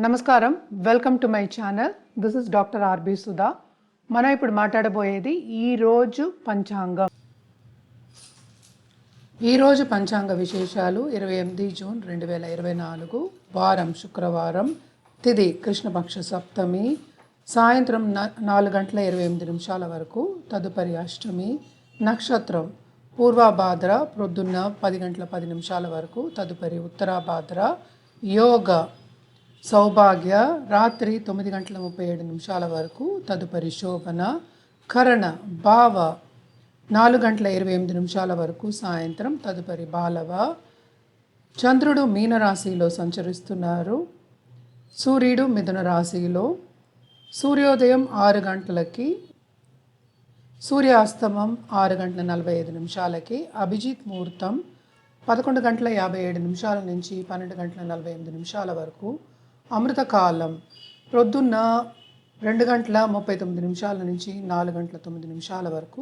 నమస్కారం, welcome to my channel. This is doctor R B Sudha. మనం ఇప్పుడు మాట్లాడబోయేది ఈరోజు పంచాంగం. ఈరోజు పంచాంగ విశేషాలు 28 జూన్ 2024, వారం శుక్రవారం, తిథి కృష్ణపక్ష సప్తమి, సాయంత్రం 4 గంటల 28 నిమిషాల వరకు, తదుపరి అష్టమి, నక్షత్రం పూర్వభాద్ర ప్రొద్దున్న 10 గంటల 10 నిమిషాల వరకు, తదుపరి ఉత్తరాభాద్ర, యోగ సౌభాగ్య రాత్రి 9 గంటల 37 నిమిషాల వరకు, తదుపరి శోభన, కరణ భావ 4 గంటల 28 నిమిషాల వరకు సాయంత్రం, తదుపరి బాలవ. చంద్రుడు మీనరాశిలో సంచరిస్తున్నారు. సూర్యుడు మిథున రాశిలో. సూర్యోదయం 6 గంటలకి, సూర్యాస్తమం 6 గంటల 45 నిమిషాలకి, అభిజిత్ ముహూర్తం 11 గంటల 57 నిమిషాల నుంచి 12 గంటల 48 నిమిషాల వరకు, అమృతకాలం ప్రొద్దున్న 2 గంటల 39 నిమిషాల నుంచి 4 గంటల 9 నిమిషాల వరకు,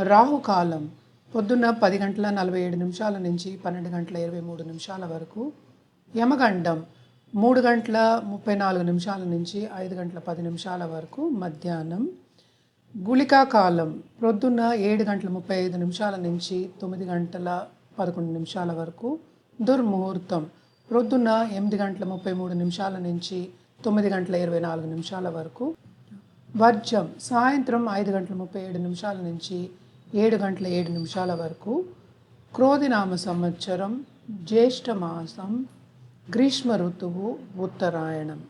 రాహుకాలం పొద్దున్న 10 గంటల 47 నిమిషాల నుంచి 12 గంటల 23 నిమిషాల వరకు, యమగండం 3 గంటల 34 నిమిషాల నుంచి 5 గంటల 10 నిమిషాల వరకు మధ్యాహ్నం, గుళికా కాలం ప్రొద్దున్న 7 గంటల 35 నిమిషాల నుంచి 9 గంటల 11 నిమిషాల వరకు, దుర్ముహూర్తం ప్రొద్దున్న 8 గంటల 33 నిమిషాల నుంచి 9 గంటల 24 నిమిషాల వరకు, వర్జం సాయంత్రం 5 గంటల 37 నిమిషాల నుంచి 7 గంటల 7 నిమిషాల వరకు, క్రోధినామ సంవత్సరం, జ్యేష్ఠ మాసం, గ్రీష్మ ఋతువు, ఉత్తరాయణం.